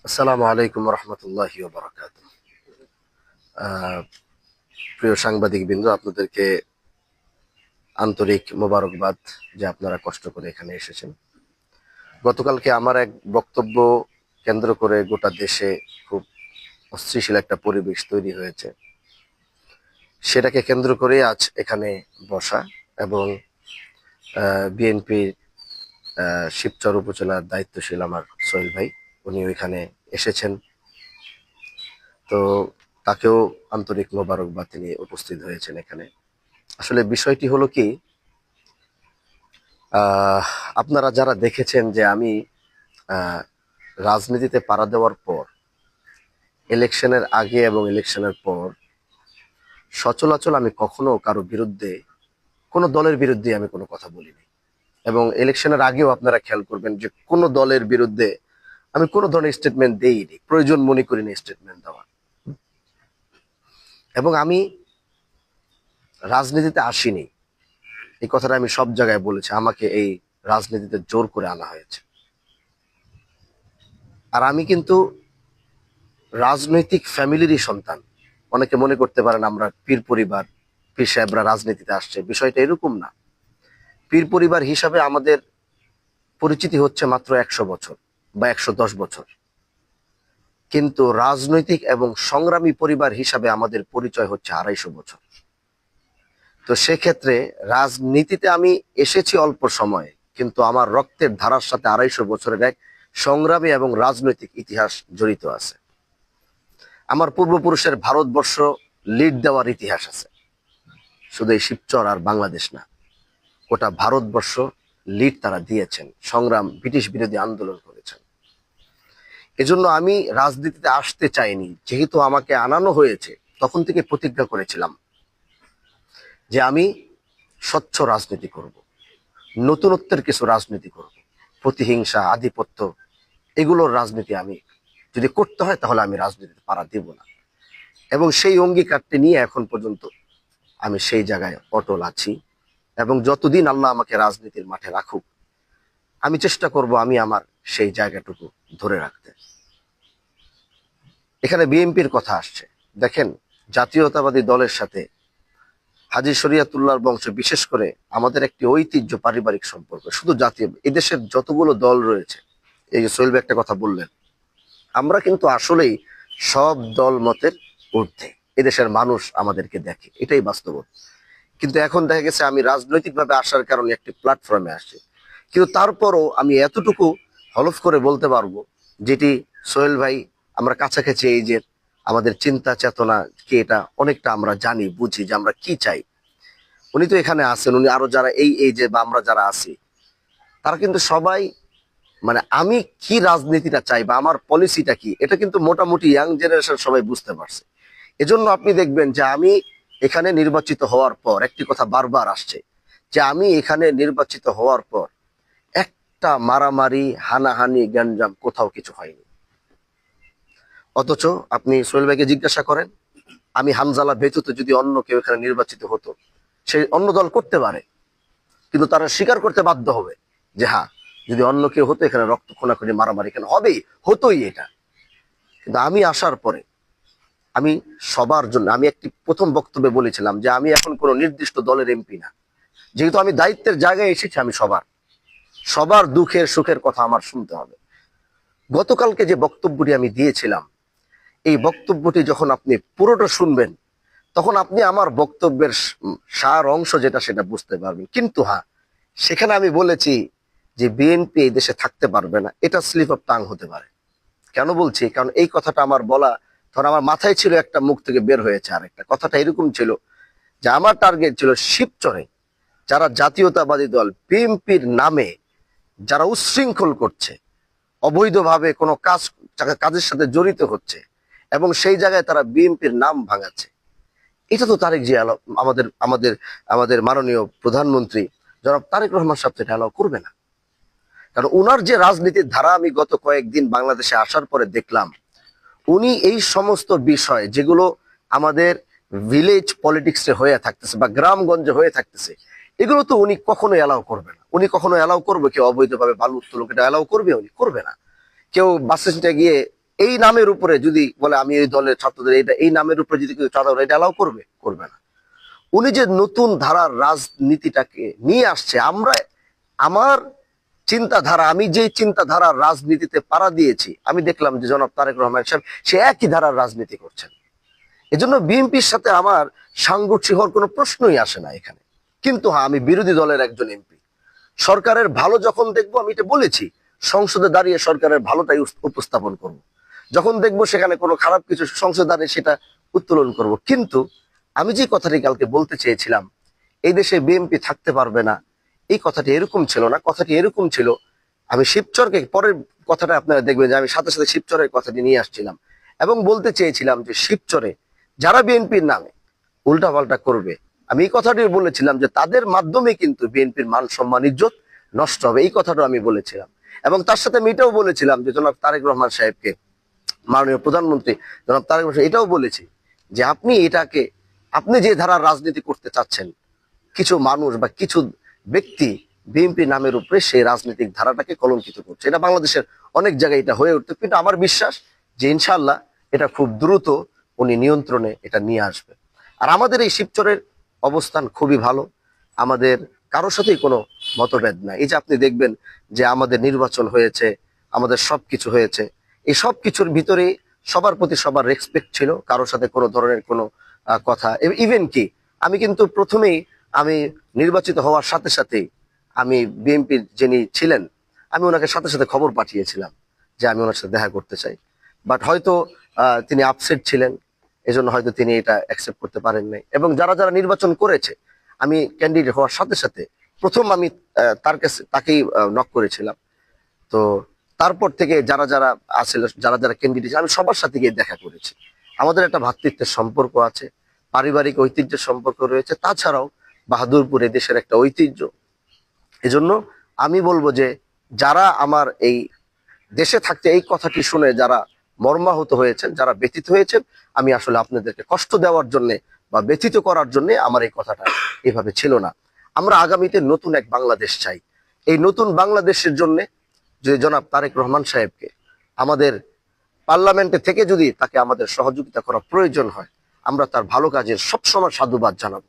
আসসালামু আলাইকুম রহমতুল্লাহি ওয়া বারাকাতুহু। প্রিয় সাংবাদিক বিন্দু, আপনাদেরকে আন্তরিক মোবারকবাদ যে আপনারা কষ্ট করে এখানে এসেছেন। গতকালকে আমার এক বক্তব্য কেন্দ্র করে গোটা দেশে খুব অস্থিতিশীল একটা পরিবেশ তৈরি হয়েছে। সেটাকে কেন্দ্র করে আজ এখানে বসা এবং বিএনপির শিবচর উপজেলার দায়িত্বশীল আমার সোহেল ভাই, উনি ওইখানে এসেছেন। তো তাকেও আন্তরিক মোবারকবাদ, তিনি উপস্থিত হয়েছেন এখানে। আসলে বিষয়টি হলো কি, আহ, আপনারা যারা দেখেছেন যে আমি আহ, রাজনীতিতে পাড়া দেওয়ার পর, ইলেকশনের আগে এবং ইলেকশনের পর সচলাচল আমি কখনো কারো বিরুদ্ধে, কোনো দলের বিরুদ্ধে আমি কোনো কথা বলিনি। এবং ইলেকশনের আগেও আপনারা খেয়াল করবেন যে কোনো দলের বিরুদ্ধে আমি কোনো ধরনের স্টেটমেন্ট দেইনি, প্রয়োজন মনে করিনি স্টেটমেন্ট দেওয়া। এবং আমি রাজনীতিতে আসিনি, এই কথাটা আমি সব জায়গায় বলেছি। আমাকে এই রাজনীতিতে জোর করে আনা হয়েছে। আর আমি কিন্তু রাজনৈতিক ফ্যামিলিরই সন্তান। অনেকে মনে করতে পারেন আমরা পীর পরিবার, পীর সাহেবরা রাজনীতিতে আসছে, বিষয়টা এরকম না। পীর পরিবার হিসাবে আমাদের পরিচিতি হচ্ছে মাত্র 100 বছর বা 110 বছর, কিন্তু রাজনৈতিক এবং সংগ্রামী পরিবার হিসাবে আমাদের পরিচয় হচ্ছে 250 বছর। তো সেক্ষেত্রে রাজনীতিতে আমি এসেছি অল্প সময়ে, কিন্তু আমার রক্তের ধারার সাথে 250 বছরের এক সংগ্রামী এবং রাজনৈতিক ইতিহাস জড়িত আছে। আমার পূর্বপুরুষের ভারতবর্ষ লিড দেওয়ার ইতিহাস আছে। শুধু এই শিবচর আর বাংলাদেশ না, গোটা ভারতবর্ষ লিড তারা দিয়েছেন, সংগ্রাম, ব্রিটিশ বিরোধী আন্দোলন করেছেন। এজন্য আমি রাজনীতিতে আসতে চাইনি। যেহেতু আমাকে আনানো হয়েছে, তখন থেকে প্রতিজ্ঞা করেছিলাম যে আমি স্বচ্ছ রাজনীতি করব, নতুনত্বের কিছু রাজনীতি করব। প্রতিহিংসা, আধিপত্য, এগুলোর রাজনীতি আমি যদি করতে হয় তাহলে আমি রাজনীতিতে পাড়া দেব না। এবং সেই অঙ্গীকারটি নিয়ে এখন পর্যন্ত আমি সেই জায়গায় অটল আছি। এবং যতদিন আল্লাহ আমাকে রাজনীতির মাঠে রাখুক, আমি চেষ্টা করব আমি আমার সেই জায়গাটুকু ধরে রাখতে। এখানে বিএনপির কথা আসছে। দেখেন, জাতীয়তাবাদী দলের সাথে হাজী শরিয়াতুল্লাহর বংশ, বিশেষ করে আমাদের একটি ঐতিহ্য, পারিবারিক সম্পর্ক। শুধু জাতীয়, এদেশের যতগুলো দল রয়েছে, এই যে সোহেল ভাই একটা কথা বললেন, আমরা কিন্তু আসলেই সব দল মতের ঊর্ধ্বে। এদেশের মানুষ আমাদেরকে দেখে, এটাই বাস্তব। কিন্তু এখন দেখা গেছে আমি রাজনৈতিকভাবে আসার কারণে একটি প্ল্যাটফর্মে আসছি। কিন্তু তারপরও আমি এতটুকু হলফ করে বলতে পারবো, যেটি সোহেল ভাই, আমরা কাছাকাছি এই যে আমাদের চিন্তা চেতনা কি, এটা অনেকটা আমরা জানি, বুঝি যে আমরা কি চাই। উনি তো এখানে আছেন, উনি আরো যারা এই যে বা আমরা যারা আছি, তারা কিন্তু সবাই, মানে আমি কি রাজনীতিটা চাই বা আমার পলিসিটা কি, এটা কিন্তু মোটামুটি ইয়াং জেনারেশন সবাই বুঝতে পারছে। এজন্য আপনি দেখবেন যে আমি এখানে নির্বাচিত হওয়ার পর একটি কথা বারবার আসছে, যে আমি এখানে নির্বাচিত হওয়ার পর একটা মারামারি, হানাহানি, গ্যাঞ্জাম কোথাও কিছু হয়নি। অথচ আপনি সোহেল ভাইকে জিজ্ঞাসা করেন, আমি হামজালা ব্যতীত যদি অন্য কেউ এখানে নির্বাচিত হতো, সে অন্য দল করতে পারে, কিন্তু তারা স্বীকার করতে বাধ্য হবে যে হ্যাঁ, যদি অন্য কেউ হতো এখানে রক্ত খোনাখুনি, মারামারি এখানে হবেই, হতোই এটা। কিন্তু আমি আসার পরে আমি সবার জন্য, আমি একটি প্রথম বক্তব্যে বলেছিলাম যে আমি এখন কোনো নির্দিষ্ট দলের এমপি না। যেহেতু আমি দায়িত্বের জায়গায় এসেছি, আমি সবার সবার দুঃখের সুখের কথা আমার শুনতে হবে। গতকালকে যে বক্তব্যটি আমি দিয়েছিলাম, এই বক্তব্যটি যখন আপনি পুরোটা শুনবেন, তখন আপনি আমার বক্তব্যের সার অংশ যেটা, সেটা বুঝতে পারবেন। কিন্তু হ্যাঁ, সেখানে আমি বলেছি যে বিএনপি এই দেশে থাকতে পারবে না, এটা স্লিপ অফ টাং হতে পারে। কেন বলছি? কারণ এই কথাটা আমার বলা, ধর আমার মাথায় ছিল একটা, মুখ থেকে বের হয়েছে আরেকটা। কথাটা এরকম ছিল যে আমার টার্গেট ছিল শিবচরে যারা জাতীয়তাবাদী দল বিএনপির নামে যারা উচ্ছৃঙ্খল করছে, অবৈধভাবে কোনো কাজের সাথে জড়িত হচ্ছে এবং সেই জায়গায় তারা বিএনপির নাম ভাঙাচ্ছে, এটা তো তারেক জিয়া আমাদের আমাদের আমাদের মাননীয় প্রধানমন্ত্রী জনাব তারেক রহমান সাহেব এটা অ্যালাউ করবে না। কারণ উনার যে রাজনীতির ধারা আমি গত কয়েকদিন বাংলাদেশে আসার পরে দেখলাম, উনি এই সমস্ত বিষয় যেগুলো আমাদের ভিলেজ পলিটিক্সে হয়ে থাকতেছে বা গ্রামগঞ্জে হয়ে থাকতেছে, এগুলো তো উনি কখনো অ্যালাউ করবে না। উনি কখনো অ্যালাউ করবে কেউ অবৈধভাবে বালু উত্তোলন, এটা অ্যালাউ করবে? উনি করবে না। কেউ বাস স্ট্যান্ডে গিয়ে এই নামের উপরে যদি বলে আমি এই দলের ছাত্রদের এটা এই নামের উপরে যদি কেউ চাঁদা এটা অ্যালাউ করবে? করবে না। উনি যে নতুন ধারার রাজনীতিটাকে নিয়ে আসছে, আমার চিন্তাধারা, আমি যে চিন্তাধারার রাজনীতিতে পাড়া দিয়েছি, আমি দেখলাম যে জনাব তারেক রহমান সাহেব সে একই ধারার রাজনীতি করছেন। এজন্য বিএনপির সাথে আমার সাংঘর্ষিক হওয়ার কোনো প্রশ্নই আসে না এখানে। কিন্তু হ্যাঁ, আমি বিরোধী দলের একজন এমপি। সরকারের ভালো যখন দেখবো, আমি এটা বলেছি, সংসদে দাঁড়িয়ে সরকারের ভালোটাই উপস্থাপন করব। যখন দেখবো সেখানে কোনো খারাপ কিছু, সংসদে দাঁড়িয়ে সেটা উত্তোলন করব। কিন্তু আমি যে কথাটি কালকে বলতে চেয়েছিলাম, এই দেশে বিএনপি থাকতে পারবে না, এই কথাটি এরকম ছিল না। কথাটি এরকম ছিল, আমি শিবচরকে, পরের কথাটা আপনারা দেখবেন যে আমি সাথে সাথে শিবচরের কথাটি নিয়ে আসছিলাম এবং বলতে চেয়েছিলাম যে শিবচরে যারা বিএনপির নামে উল্টাপাল্টা করবে, আমি এই কথাটি বলেছিলাম যে তাদের মাধ্যমে কিন্তু বিএনপির মান সম্মান ইজ্জত নষ্ট হবে, এই কথাটা আমি বলেছিলাম। এবং তার সাথে আমি এটাও বলেছিলাম যে জনাব তারেক রহমান সাহেবকে, মাননীয় প্রধানমন্ত্রী জনাব তারেক রহমান সাহেব, এটাও বলেছি যে আপনি যে ধারার রাজনীতি করতে চাচ্ছেন, কিছু মানুষ বা কিছু ব্যক্তি বিএনপি নামের উপরে সেই রাজনৈতিক ধারাটাকে কলঙ্কিত করছে। এটা বাংলাদেশের অনেক জায়গায় এটা হয়ে উঠতে, কিন্তু আমার বিশ্বাস যে ইনশাআল্লাহ এটা খুব দ্রুত উনি নিয়ন্ত্রণে এটা নিয়ে আসবে। আর আমাদের এই শিবচরের অবস্থান খুবই ভালো, আমাদের কারোর সাথেই কোনো মতভেদ নাই। এই যে আপনি দেখবেন যে আমাদের নির্বাচন হয়েছে, আমাদের সবকিছু হয়েছে, এই সব কিছুর ভিতরে সবার প্রতি সবার রেসপেক্ট ছিল, কারোর সাথে কোনো ধরনের কোনো কথা, ইভেন কি আমি কিন্তু প্রথমেই, আমি নির্বাচিত হওয়ার সাথে সাথেই আমি বিএনপির যিনি ছিলেন, আমি ওনাকে সাথে সাথে খবর পাঠিয়েছিলাম যে আমি ওনার সাথে দেখা করতে চাই। বাট হয়তো তিনি আপসেট ছিলেন, এজন্য হয়তো তিনি এটা অ্যাকসেপ্ট করতে পারেন নাই। এবং যারা যারা নির্বাচন করেছে, আমি ক্যান্ডিডেট হওয়ার সাথে সাথে প্রথম আমি তাকেই নক করেছিলাম। তো তারপর থেকে যারা যারা আছে, যারা যারা ক্যান্ডিডেট, আমি সবার সাথে গিয়ে দেখা করেছি। আমাদের একটা ভ্রাতৃত্বের সম্পর্ক আছে, পারিবারিক ঐতিহ্যের সম্পর্ক রয়েছে, তাছাড়াও বাহাদুরপুর দেশের একটা ঐতিহ্য। এজন্য আমি বলবো যে যারা আমার এই দেশে থাকতে এই কথাটি শুনে যারা মর্মাহত হয়েছেন, যারা ব্যথিত হয়েছেন, আমি আসলে আপনাদেরকে কষ্ট দেওয়ার জন্য বা ব্যথিত করার জন্য আমার এই কথাটা এভাবে ছিল না। আমরা আগামীতে নতুন এক বাংলাদেশ চাই। এই নতুন বাংলাদেশের জন্য যদি জনাব তারেক রহমান সাহেবকে আমাদের পার্লামেন্টে থেকে যদি তাকে আমাদের সহযোগিতা করা প্রয়োজন হয়, আমরা তার ভালো কাজের সবসময় সাধুবাদ জানাবো।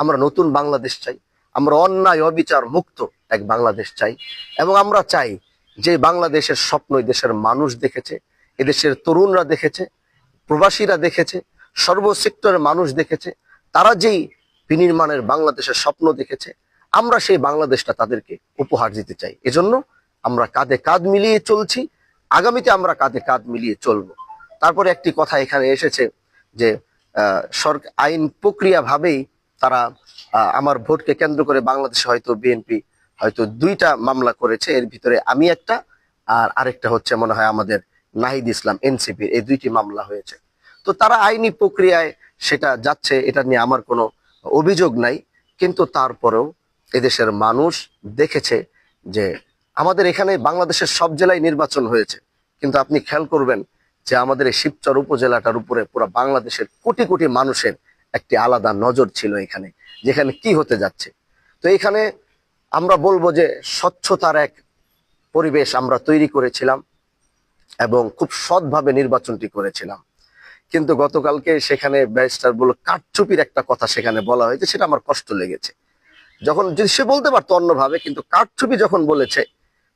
আমরা নতুন বাংলাদেশ চাই, আমরা অন্যায় অবিচার মুক্ত এক বাংলাদেশ চাই। এবং আমরা চাই যে বাংলাদেশের স্বপ্ন দেশের মানুষ দেখেছে, এদেশের তরুণরা দেখেছে, প্রবাসীরা দেখেছে, সর্বসেক্টরের মানুষ দেখেছে, তারা যেই বিনির্মাণের বাংলাদেশের স্বপ্ন দেখেছে, আমরা সেই বাংলাদেশটা তাদেরকে উপহার দিতে চাই। এজন্য আমরা কাঁধে কাঁধ মিলিয়ে চলছি, আগামীতে আমরা কাঁধে কাঁধ মিলিয়ে চলবো। তারপরে একটি কথা এখানে এসেছে যে সরকার আইন প্রক্রিয়া ভাবেই তারা আমার ভোটকে কেন্দ্র করে বাংলাদেশে হয়তো বিএনপি হয়তো 2টা মামলা করেছে, এর ভিতরে আমি একটা, আর আরেকটা হচ্ছে মনে হয় আমাদের নাহিদ ইসলাম এনসিপির, এই 2টি মামলা হয়েছে। তো তারা আইনি প্রক্রিয়ায় সেটা যাচ্ছে, এটা নিয়ে আমার কোনো অভিযোগ নাই। কিন্তু তারপরেও এদেশের মানুষ দেখেছে যে আমাদের এখানে বাংলাদেশের সব জেলায় নির্বাচন হয়েছে, কিন্তু আপনি খেয়াল করবেন যে আমাদের এই শিবচর উপজেলাটার উপরে পুরো বাংলাদেশের কোটি কোটি মানুষের একটি আলাদা নজর ছিল এখানে, যেখানে কি হতে যাচ্ছে। তো এখানে আমরা বলবো যে স্বচ্ছতার এক পরিবেশ আমরা তৈরি করেছিলাম এবং খুব সৎভাবে নির্বাচনটি করেছিলাম। কিন্তু গতকালকে সেখানে ব্যারিস্টার বলল কারচুপির একটা কথা সেখানে বলা হয়েছে, সেটা আমার কষ্ট লেগেছে। যখন যদি সে বলতে পারতো অন্যভাবে, কিন্তু কারচুপি যখন বলেছে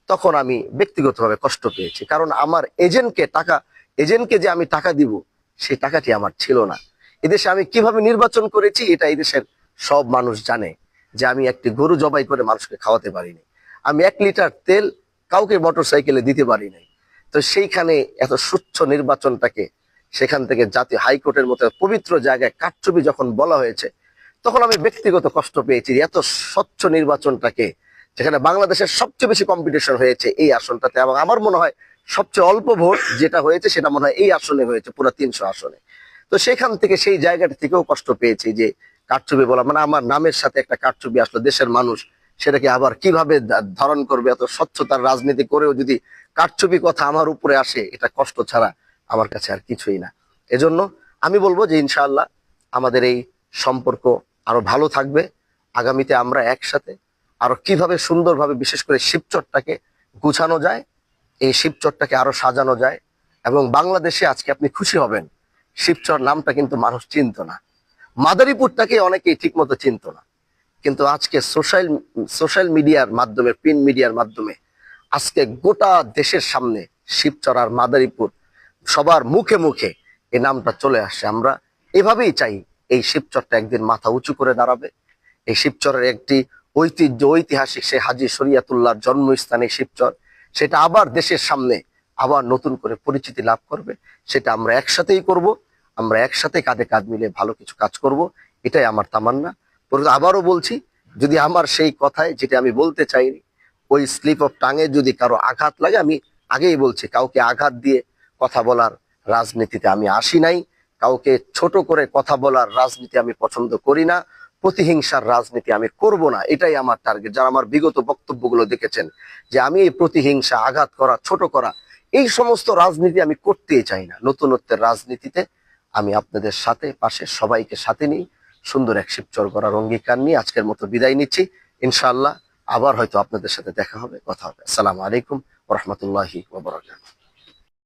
তখন আমি ব্যক্তিগতভাবে কষ্ট পেয়েছি। কারণ আমার এজেন্টকে যে আমি টাকা দিব, সেই টাকাটি আমার ছিল না। এদেশে আমি কিভাবে নির্বাচন করেছি এটা এদেশের সব মানুষ জানে, যে আমি একটি গরু জবাই করে মানুষকে খাওয়াতে পারিনি, আমি 1 লিটার তেল কাউকে মোটরসাইকেলে দিতে পারি নাই। তো সেইখানে এত স্বচ্ছ নির্বাচনটাকে সেখান থেকে জাতীয় হাইকোর্টের মতো পবিত্র জায়গায় কারচুপি যখন বলা হয়েছে, তখন আমি ব্যক্তিগত কষ্ট পেয়েছি। এত স্বচ্ছ নির্বাচনটাকে, যেখানে বাংলাদেশের সবচেয়ে বেশি কম্পিটিশন হয়েছে এই আসনটাতে, এবং আমার মনে হয় সবচেয়ে অল্প ভোট যেটা হয়েছে সেটা মনে হয় এই আসনে হয়েছে, পুরো 300 আসনে। তো সেখান থেকে সেই জায়গাটা থেকেও কষ্ট পেয়েছি যে কারচুপি বলা, মানে আমার নামের সাথে একটা কারচুপি আসলো, দেশের মানুষ সেটাকে আবার কিভাবে ধারণ করবে। এত স্বচ্ছতার রাজনীতি করেও যদি কারচুপি কথা আমার উপরে আসে, এটা কষ্ট ছাড়া আমার কাছে আর কিছুই না। এজন্য আমি বলবো যে ইনশাআল্লাহ আমাদের এই সম্পর্ক আরো ভালো থাকবে। আগামীতে আমরা একসাথে আরো কিভাবে সুন্দরভাবে, বিশেষ করে শিবচরটাকে গুছানো যায়, এই শিবচরটাকে আরো সাজানো যায়, এবং বাংলাদেশে আজকে আপনি খুশি হবেন, শিবচর নামটা কিন্তু মানুষ চিনত না, মাদারীপুরটাকে অনেকেই ঠিক মতো চিনত না। কিন্তু আজকে সোশ্যাল মিডিয়ার মাধ্যমে, প্রিন্ট মিডিয়ার মাধ্যমে আজকে গোটা দেশের সামনে শিবচর আর মাদারীপুর সবার মুখে মুখে এই নামটা চলে আসছে। আমরা এভাবেই চাই এই শিবচরটা একদিন মাথা উঁচু করে দাঁড়াবে। এই শিবচরের একটি ঐতিহাসিক সে হাজী শরিয়াতুল্লাহর জন্মস্থান এই শিবচর, সেটা আবার দেশের সামনে আবার নতুন করে পরিচিতি লাভ করবে। সেটা আমরা একসাথেই করব, আমরা একসাথে কাঁধে কাঁধ মিলে ভালো কিছু কাজ করব, এটাই আমার তামান্না। আবারও বলছি, যদি আমার সেই কথায় যেটা আমি বলতে চাইনি, ওই স্লিপ অফ টাঙে যদি কারো আঘাত লাগে, আমি আগেই বলছি, কাউকে আঘাত দিয়ে কথা বলার রাজনীতিতে আমি আসি নাই, কাউকে ছোট করে কথা বলার রাজনীতি আমি পছন্দ করি না, প্রতিহিংসার রাজনীতি আমি করব না, এটাই আমার টার্গেট। যারা আমার বিগত বক্তব্যগুলো দেখেছেন যে আমি এই প্রতিহিংসা, আঘাত করা, ছোট করা, এই সমস্ত রাজনীতি আমি করতেই চাই না। নতুনত্বের রাজনীতিতে আমি আপনাদের সাথে, পাশে সবাইকে সাথে নিই, সুন্দর এক শিবচর করার অঙ্গীকার নিয়ে আজকের মতো বিদায় নিচ্ছি। ইনশাআল্লাহ আবার হয়তো আপনাদের সাথে দেখা হবে, কথা হবে। আসসালামু আলাইকুম ওয়া রাহমাতুল্লাহি ওয়া বারাকাতুহু।